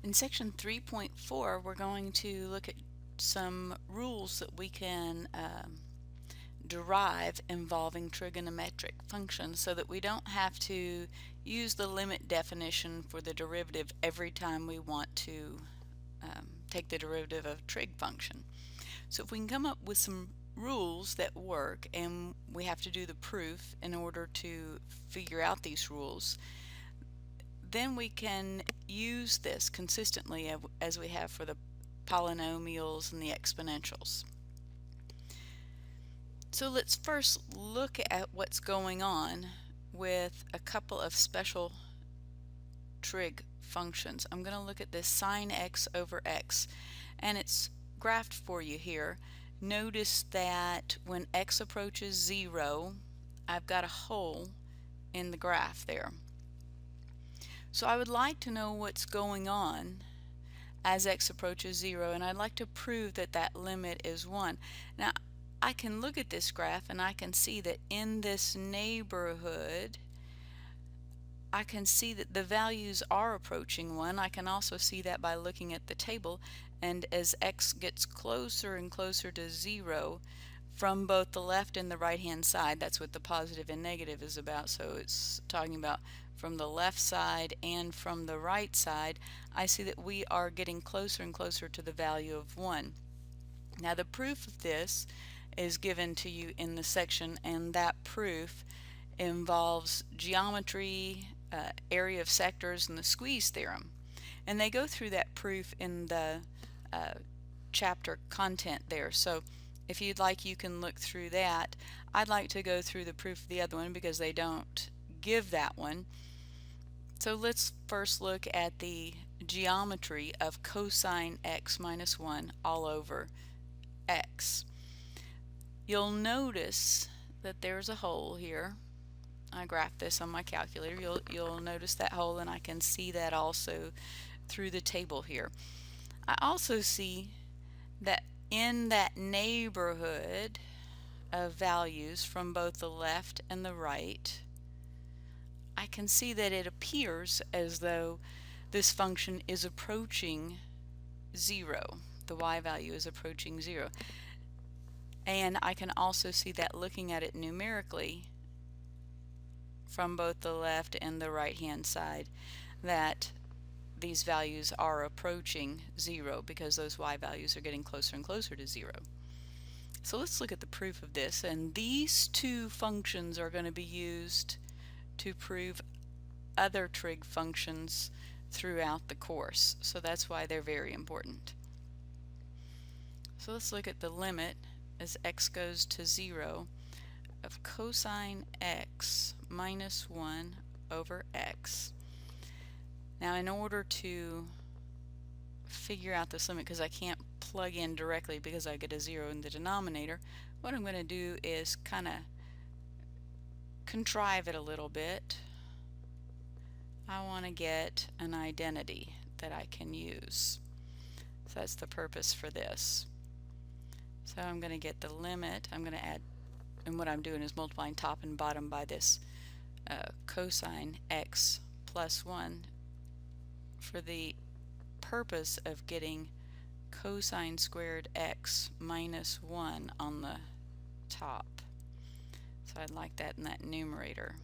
In section 3.4, we're going to look at some rules that we can derive involving trigonometric functions so that we don't have to use the limit definition for the derivative every time we want to take the derivative of a trig function. So if we can come up with some rules that work, and we have to do the proof in order to figure out these rules, then we can use this consistently as we have for the polynomials and the exponentials. So let's first look at what's going on with a couple of special trig functions. I'm going to look at this sine x over x, and it's graphed for you here. Notice that when x approaches 0, I've got a hole in the graph there. So I would like to know what's going on as x approaches 0, and I'd like to prove that that limit is 1. Now, I can look at this graph and I can see that in this neighborhood, I can see that the values are approaching 1. I can also see that by looking at the table, and as x gets closer and closer to 0 from both the left and the right hand side, that's what the positive and negative is about, so it's talking about from the left side and from the right side, I see that we are getting closer and closer to the value of 1. Now the proof of this is given to you in the section, and that proof involves geometry, area of sectors, and the squeeze theorem. And they go through that proof in the chapter content there. So if you'd like, you can look through that. I'd like to go through the proof of the other one because they don't give that one. So let's first look at the geometry of cosine x minus 1 all over x. You'll notice that there's a hole here. I graphed this on my calculator. You'll notice that hole, and I can see that also through the table here. I also see that in that neighborhood of values from both the left and the right, I can see that it appears as though this function is approaching 0. The y value is approaching 0. And I can also see that looking at it numerically from both the left and the right hand side, that these values are approaching 0 because those y values are getting closer and closer to 0. So let's look at the proof of this, and these two functions are going to be used to prove other trig functions throughout the course, so that's why they're very important. So let's look at the limit as x goes to 0 of cosine x minus 1 over x. Now in order to figure out this limit, because I can't plug in directly because I get a 0 in the denominator, what I'm going to do is kind of contrive it a little bit. I want to get an identity that I can use. So that's the purpose for this. So I'm going to get the limit. I'm going to add, and what I'm doing is multiplying top and bottom by this cosine x plus 1 for the purpose of getting cosine squared x minus 1 on the top. So I'd like that in that numerator.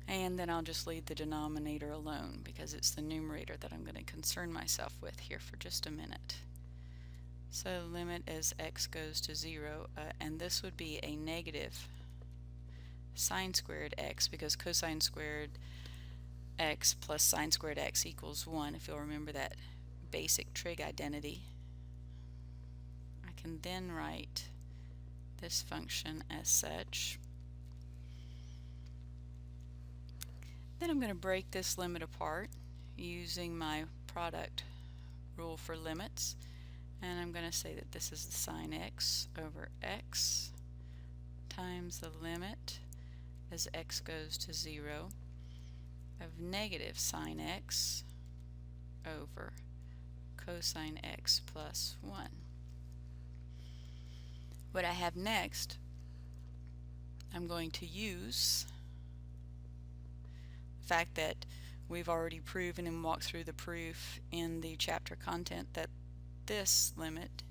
And then I'll just leave the denominator alone because it's the numerator that I'm going to concern myself with here for just a minute. So limit as x goes to 0, and this would be a negative sine squared x, because cosine squared x plus sine squared x equals 1, if you'll remember that basic trig identity. I can then write this function as such. Then I'm going to break this limit apart using my product rule for limits, and I'm going to say that this is the sine x over x times the limit as x goes to 0 of negative sine x over cosine x plus 1. What I have next, I'm going to use the fact that We've already proven and walked through the proof in the chapter content that this limit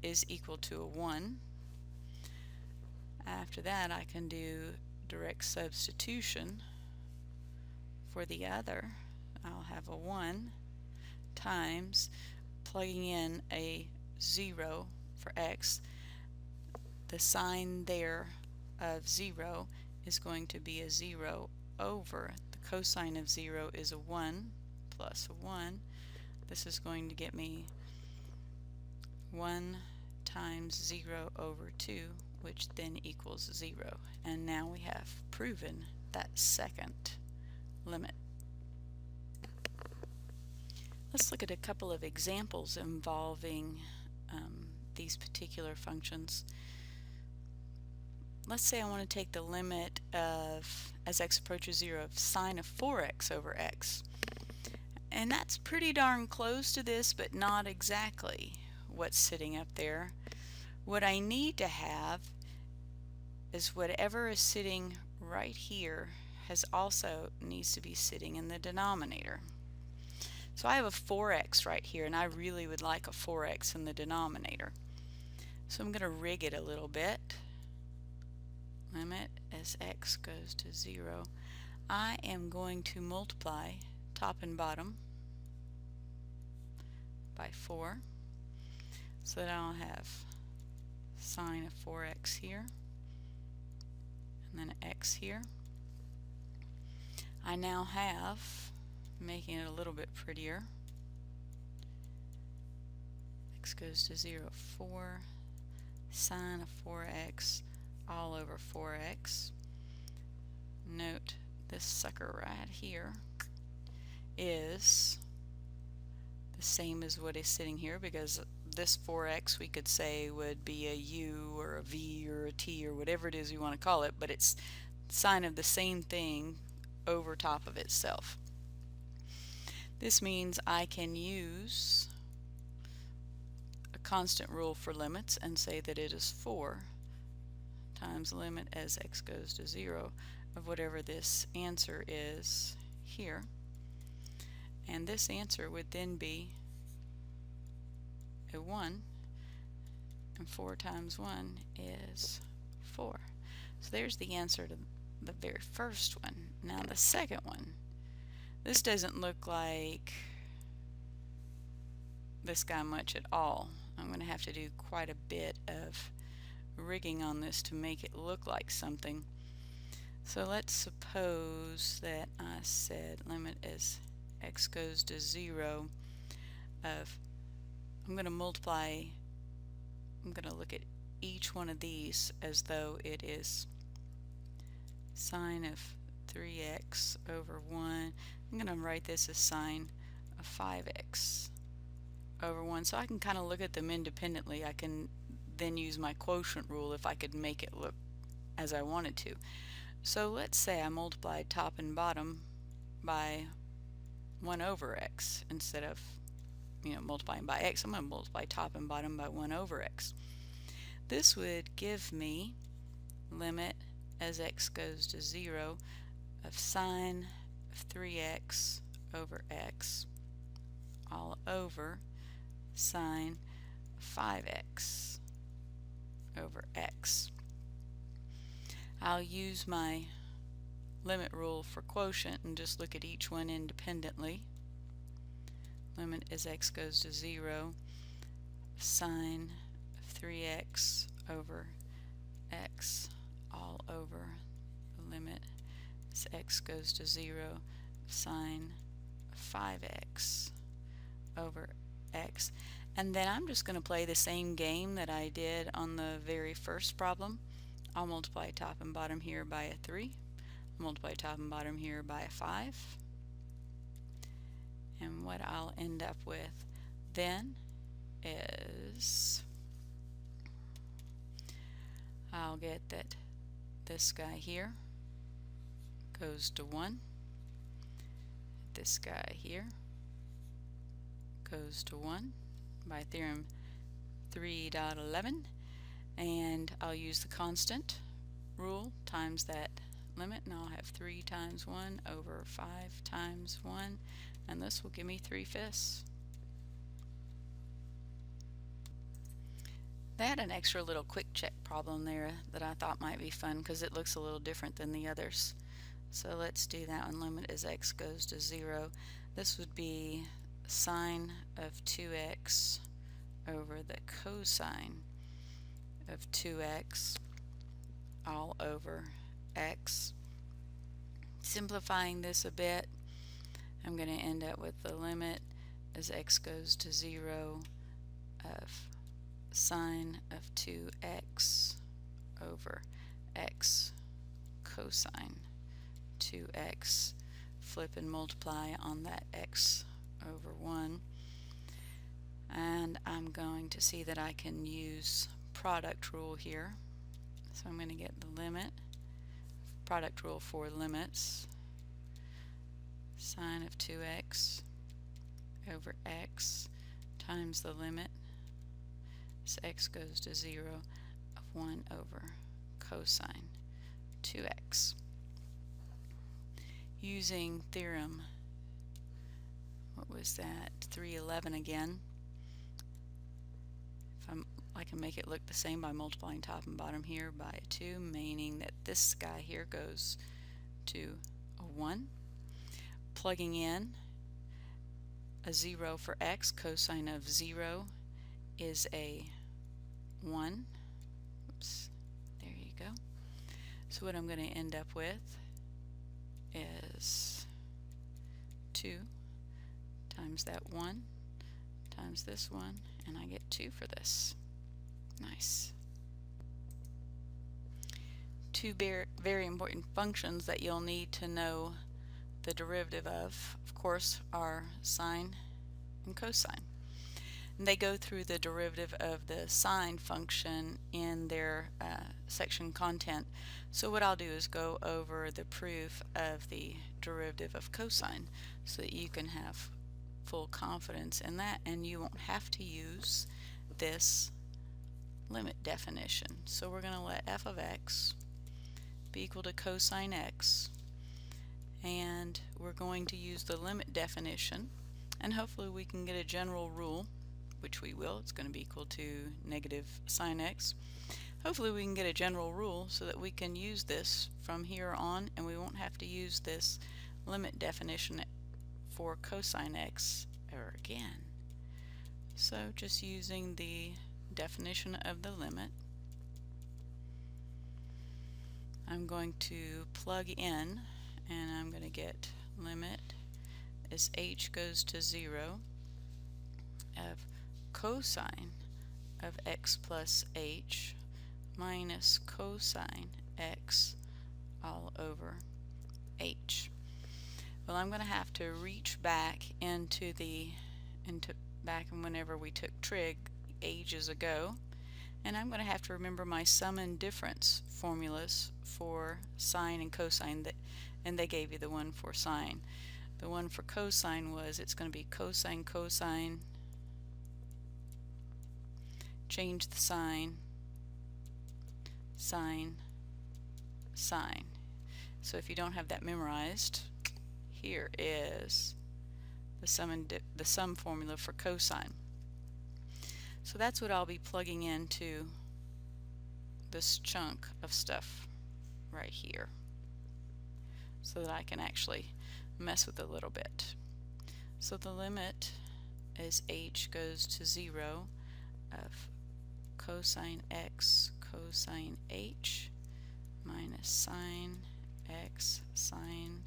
is equal to a 1. After that, I can do direct substitution for the other. I'll have a 1 times plugging in a 0 for x. The sign there of 0 is going to be a 0 over the cosine of 0 is a 1 plus a 1. This is going to get me 1 times 0 over 2, which then equals 0. And now we have proven that second limit. Let's look at a couple of examples involving these particular functions. Let's say I want to take the limit of, as x approaches 0, of sine of 4x over x. And that's pretty darn close to this, but not exactly what's sitting up there. What I need to have is whatever is sitting right here needs to be sitting in the denominator. So I have a 4x right here, and I really would like a 4x in the denominator. So I'm going to rig it a little bit. Limit as x goes to 0. I am going to multiply top and bottom by 4, so that I'll have sine of 4x here, and then x here. I now have, making it a little bit prettier, x goes to 0, 4 sine of 4x all over 4x. Note this sucker right here is the same as what is sitting here, because this 4x we could say would be a u or a v or a t or whatever it is you want to call it, but it's sine of the same thing over top of itself. This means I can use a constant rule for limits and say that it is 4 times limit as x goes to 0 of whatever this answer is here. And this answer would then be a 1, and 4 times 1 is 4. So there's the answer to the very first one. Now the second one. This doesn't look like this guy much at all. I'm going to have to do quite a bit of rigging on this to make it look like something. So let's suppose that I said limit as x goes to 0 of, I'm going to look at each one of these as though it is sine of 3x over 1. I'm going to write this as sine of 5x over 1, so I can kind of look at them independently. I can then use my quotient rule if I could make it look as I wanted to. So let's say I multiplied top and bottom by 1 over x. Instead of multiplying by x, I'm going to multiply top and bottom by 1 over x. This would give me limit as x goes to 0 of sine of 3x over x all over sine of 5x over x. I'll use my limit rule for quotient and just look at each one independently. Limit as x goes to 0 sine of 3x over x all over the limit as x goes to 0 sine of 5x over x. And then I'm just going to play the same game that I did on the very first problem. I'll multiply top and bottom here by a 3, multiply top and bottom here by a 5, and what I'll end up with then is I'll get that this guy here goes to 1, this guy here goes to 1 by theorem 3.11, and I'll use the constant rule times that limit, and I'll have 3 times 1 over 5 times 1, and this will give me 3/5. They had an extra little quick check problem there that I thought might be fun because it looks a little different than the others. So let's do that one. Limit as x goes to 0. This would be sine of 2x over the cosine of 2x all over x. Simplifying this a bit, I'm going to end up with the limit as x goes to 0 of sine of 2x over x cosine 2x. Flip and multiply on that x over 1. And I'm going to see that I can use product rule here. So I'm going to get the limit, product rule for limits, sine of 2x over x times the limit as x goes to 0 of 1 over cosine 2x. Using theorem, what was that, 311 again. I can make it look the same by multiplying top and bottom here by a 2, meaning that this guy here goes to a 1. Plugging in a 0 for x, cosine of 0 is a 1. Oops, there you go. So what I'm going to end up with is 2 times that 1 times this 1, and I get 2 for this. Nice. Two very important functions that you'll need to know the derivative of course, are sine and cosine. And they go through the derivative of the sine function in their section content. So what I'll do is go over the proof of the derivative of cosine so that you can have full confidence in that and you won't have to use this limit definition. So we're going to let f of x be equal to cosine x, and we're going to use the limit definition, and hopefully we can get a general rule, which we will. It's going to be equal to negative sine x. Hopefully we can get a general rule so that we can use this from here on and we won't have to use this limit definition for cosine x ever again. So just using the definition of the limit, I'm going to plug in and I'm going to get limit as h goes to 0 of cosine of x plus h minus cosine x all over h. Well, I'm going to have to reach back into back and whenever we took trig ages ago, and I'm going to have to remember my sum and difference formulas for sine and cosine, and they gave you the one for sine. The one for cosine was, it's going to be cosine cosine, change the sign, sine sine. So if you don't have that memorized, here is the sum formula for cosine. So that's what I'll be plugging into this chunk of stuff right here so that I can actually mess with it a little bit. So the limit as h goes to 0 of cosine x cosine h minus sine x sine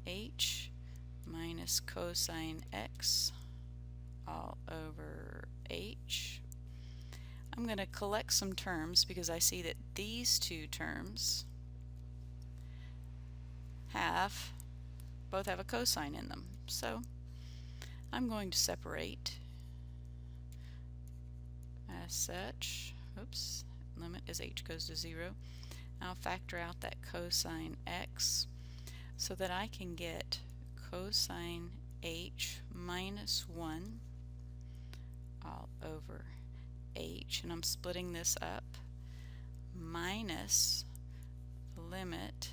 h minus cosine x all over h. I'm going to collect some terms because I see that these two terms both have a cosine in them. So I'm going to separate as such. Oops, limit as h goes to 0. I'll factor out that cosine x so that I can get cosine h minus 1 all over h, and I'm splitting this up, minus the limit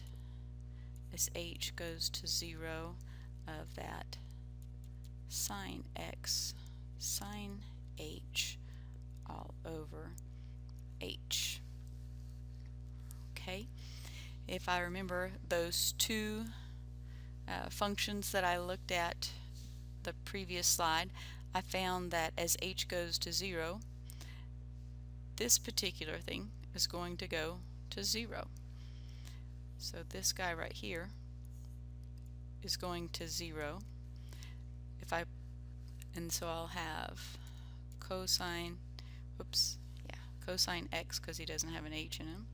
as h goes to 0 of that sine x sine h all over h. Okay, if I remember those two functions that I looked at the previous slide, I found that as h goes to 0, this particular thing is going to go to 0. So this guy right here is going to 0. And so I'll have cosine, cosine x, because he doesn't have an h in him,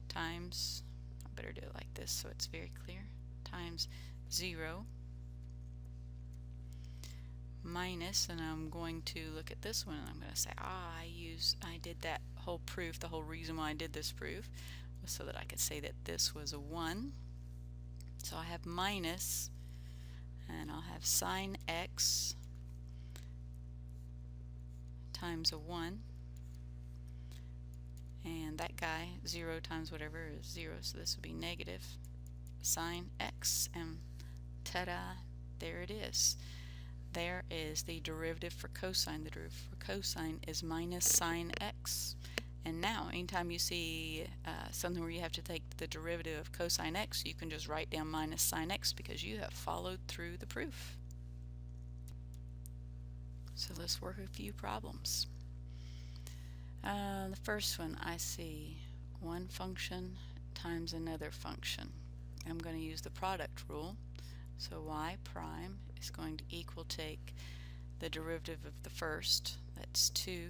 times, I better do it like this so it's very clear, times 0 minus, and I'm going to look at this one and I'm going to say, I did that whole proof, the whole reason why I did this proof was so that I could say that this was a 1. So I have minus, and I'll have sine x times a 1, and that guy, 0 times whatever is 0, so this would be negative sine x, and ta-da, there it is. There is the derivative for cosine. The derivative for cosine is minus sine x. And now, anytime you see something where you have to take the derivative of cosine x, you can just write down minus sine x because you have followed through the proof. So let's work a few problems. The first one, I see one function times another function. I'm going to use the product rule. So y prime is going to equal, take the derivative of the first, that's 2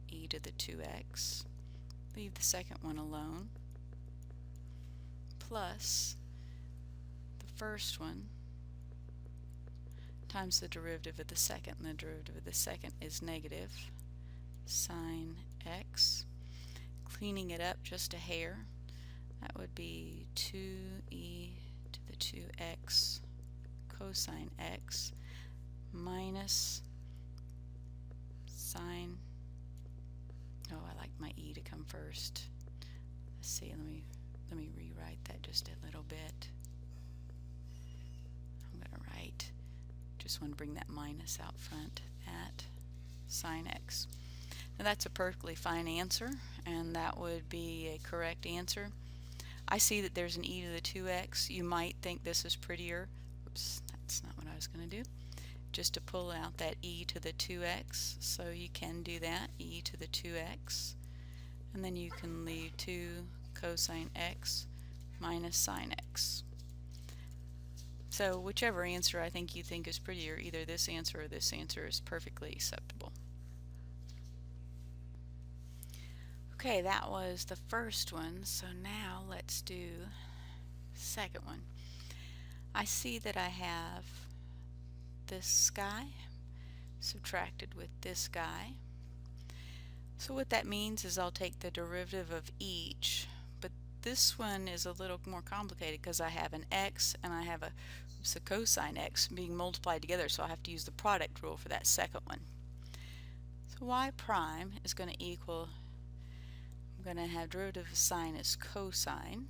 e to the 2x, leave the second one alone, plus the first one times the derivative of the second, and the derivative of the second is negative sine x. Cleaning it up just a hair, that would be 2e to the 2x cosine x minus sine, I like my e to come first. Let's see, let me rewrite that just a little bit. I'm going to write, just want to bring that minus out front, at sine x. Now that's a perfectly fine answer, and that would be a correct answer. I see that there's an e to the 2x. You might think this is prettier. Oops, that's not what I was going to do. Just to pull out that e to the 2x, so you can do that, e to the 2x, and then you can leave 2 cosine x minus sine x. So whichever answer I think you think is prettier, either this answer or this answer is perfectly acceptable. Okay, that was the first one, so now let's do the second one. I see that I have this guy subtracted with this guy. So what that means is I'll take the derivative of each, but this one is a little more complicated because I have an x and I have a cosine x being multiplied together, so I have to use the product rule for that second one. So y prime is going to equal, I'm going to have derivative of sine as cosine,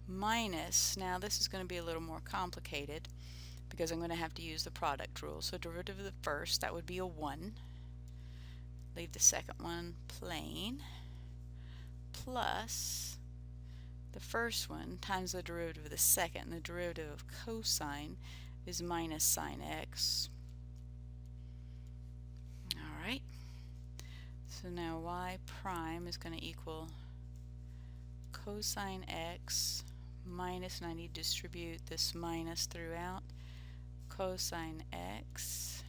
minus, now this is going to be a little more complicated because I'm going to have to use the product rule. So derivative of the first, that would be a 1. Leave the second one plain, plus the first one times the derivative of the second, and the derivative of cosine is minus sine x. Alright, so now y prime is going to equal cosine x minus, and I need to distribute this minus throughout, cosine x,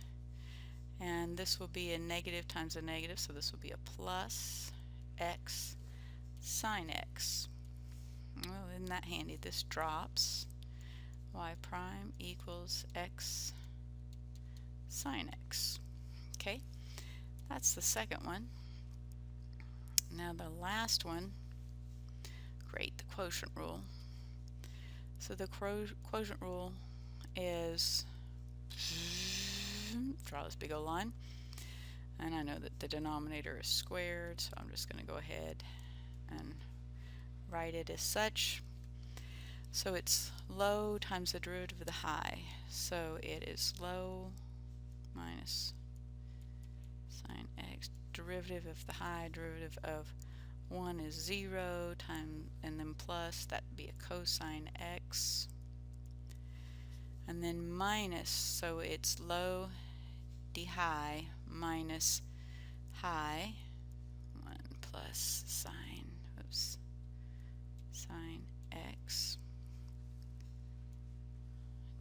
and this will be a negative times a negative, so this will be a plus x sine x. Well, isn't that handy? This drops. Y prime equals x sine x. Okay, that's the second one. Now the last one, great, the quotient rule. So the quotient rule is, draw this big old line, and I know that the denominator is squared, so I'm just going to go ahead and write it as such. So it's low times the derivative of the high. So it is low minus sine x, derivative of the high, derivative of 1 is 0 times, and then plus, that would be a cosine x. And then minus, so it's low d high minus high, 1 plus sine, sine x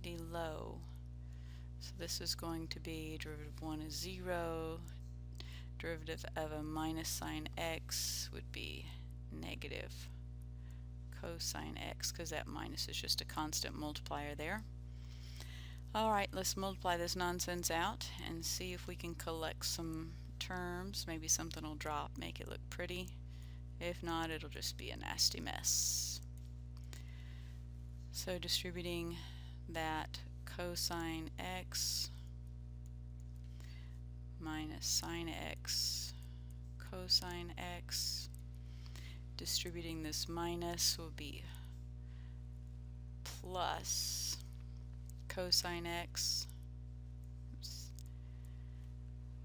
d low. So this is going to be derivative of 1 is 0, derivative of a minus sine x would be negative cosine x, because that minus is just a constant multiplier there. Alright, let's multiply this nonsense out and see if we can collect some terms. Maybe something will drop, make it look pretty. If not, it'll just be a nasty mess. So distributing that cosine x minus sine x cosine x, distributing this minus will be plus cosine x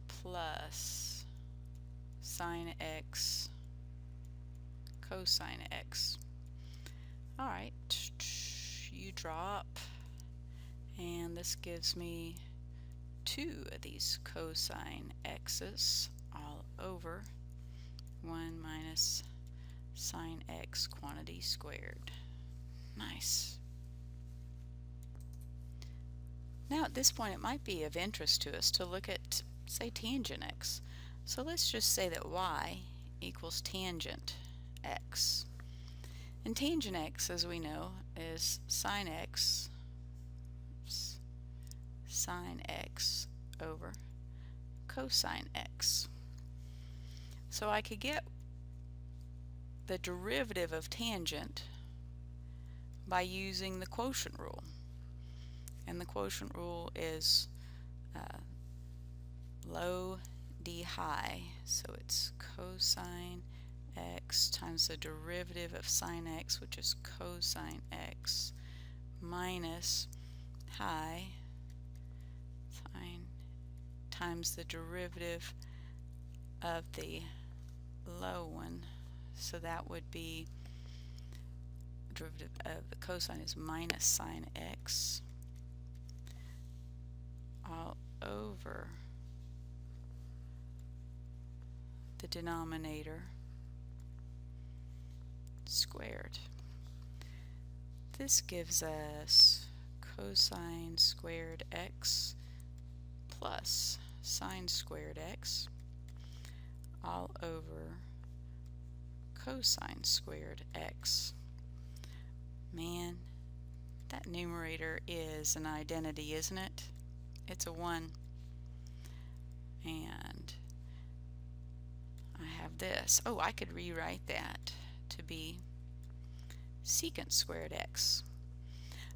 plus sine x cosine x. Alright, you drop, and this gives me 2 of these cosine x's all over 1 minus sine x quantity squared. Nice. Now at this point it might be of interest to us to look at, say, tangent x. So let's just say that y equals tangent x. And tangent x, as we know, is sine x over cosine x. So I could get the derivative of tangent by using the quotient rule. And the quotient rule is low d high, so it's cosine x times the derivative of sine x, which is cosine x, minus high sine times the derivative of the low one, so that would be derivative of the cosine is minus sine x all over the denominator squared. This gives us cosine squared x plus sine squared x all over cosine squared x. Man, that numerator is an identity, isn't it? It's a 1. And I have this. Oh, I could rewrite that to be secant squared x.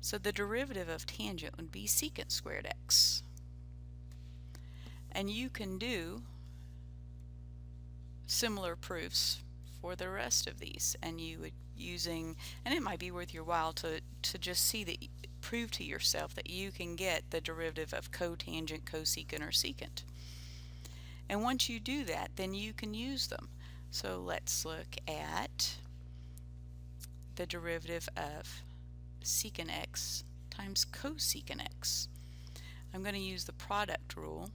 So the derivative of tangent would be secant squared x. And you can do similar proofs for the rest of these, and you would and it might be worth your while to just see that, prove to yourself that you can get the derivative of cotangent, cosecant, or secant. And once you do that, then you can use them. So let's look at the derivative of secant x times cosecant x. I'm going to use the product rule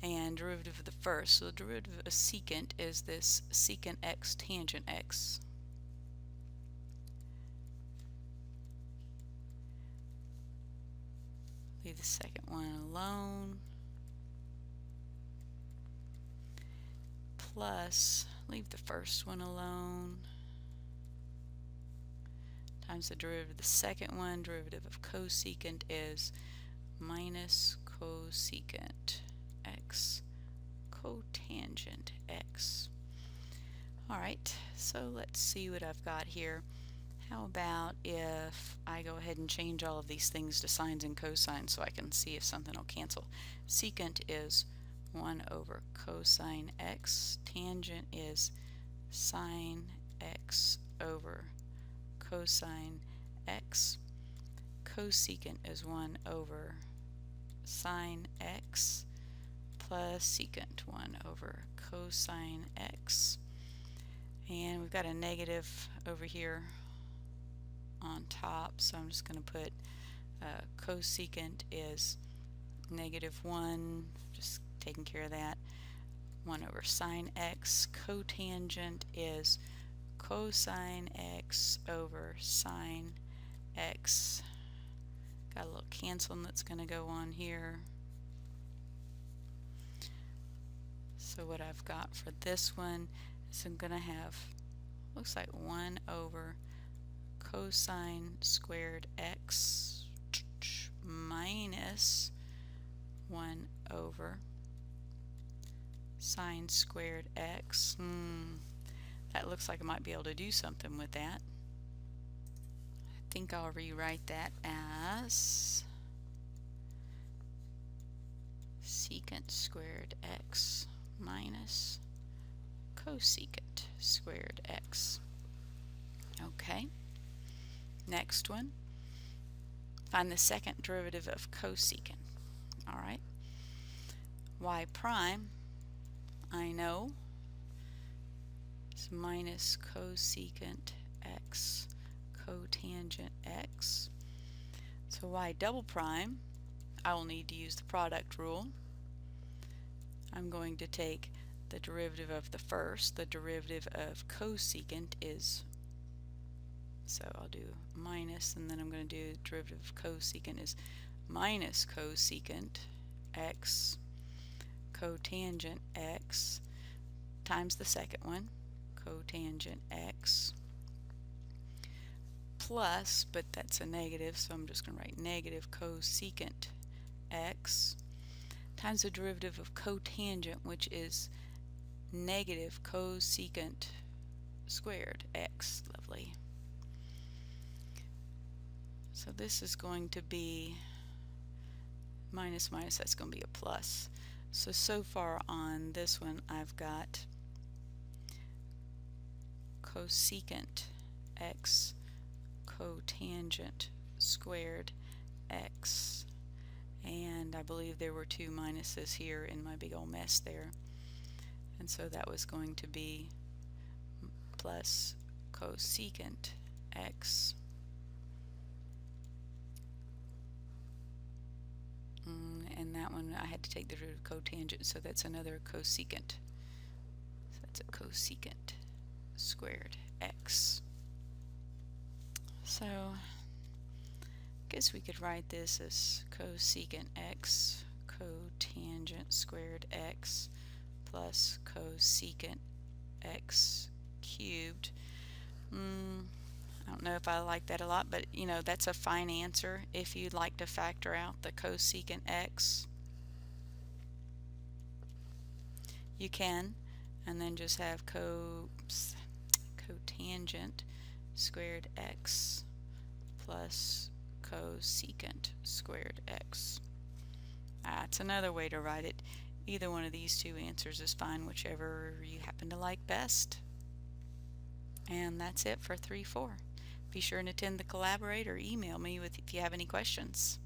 and derivative of the first. So the derivative of secant is this secant x tangent x. Leave the second one alone. Plus, leave the first one alone. Times the derivative of the second one. Derivative of cosecant is minus cosecant x cotangent x. Alright, so let's see what I've got here. How about if I go ahead and change all of these things to sines and cosines so I can see if something will cancel. Secant is 1 over cosine x. Tangent is sine x over cosine x. Cosecant is 1 over sine x plus secant 1 over cosine x. And we've got a negative over here on top, so I'm just going to put cosecant is -1, just taking care of that, 1 over sine x. Cotangent is cosine x over sine x. Got a little canceling that's going to go on here. So what I've got for this one is I'm going to have, looks like 1 over cosine squared x minus 1 over sine squared x. That looks like I might be able to do something with that. I think I'll rewrite that as secant squared x minus cosecant squared x. Okay, next one, find the second derivative of cosecant. Alright, y prime, I know, is minus cosecant x cotangent x. So y double prime, I will need to use the product rule. I'm going to take the derivative of the first. The derivative of cosecant is, so I'll do minus, and then I'm going to do the derivative of cosecant is minus cosecant x cotangent x times the second one, cotangent x, plus, but that's a negative, so I'm just going to write negative cosecant x times the derivative of cotangent, which is negative cosecant squared x. Lovely. So this is going to be minus minus, that's going to be a plus. So far on this one I've got cosecant x cotangent squared x, and I believe there were 2 minuses here in my big old mess there, and so that was going to be plus cosecant x and that one I had to take the root of cotangent, so that's another cosecant. So that's a cosecant squared x. So I guess we could write this as cosecant x cotangent squared x plus cosecant x cubed. I don't know if I like that a lot, but you know, that's a fine answer. If you'd like to factor out the cosecant x, you can, and then just have cotangent squared x plus cosecant squared x. That's another way to write it. Either one of these two answers is fine, whichever you happen to like best. And that's it for 3-4. Be sure and attend the Collaborate or email me if you have any questions.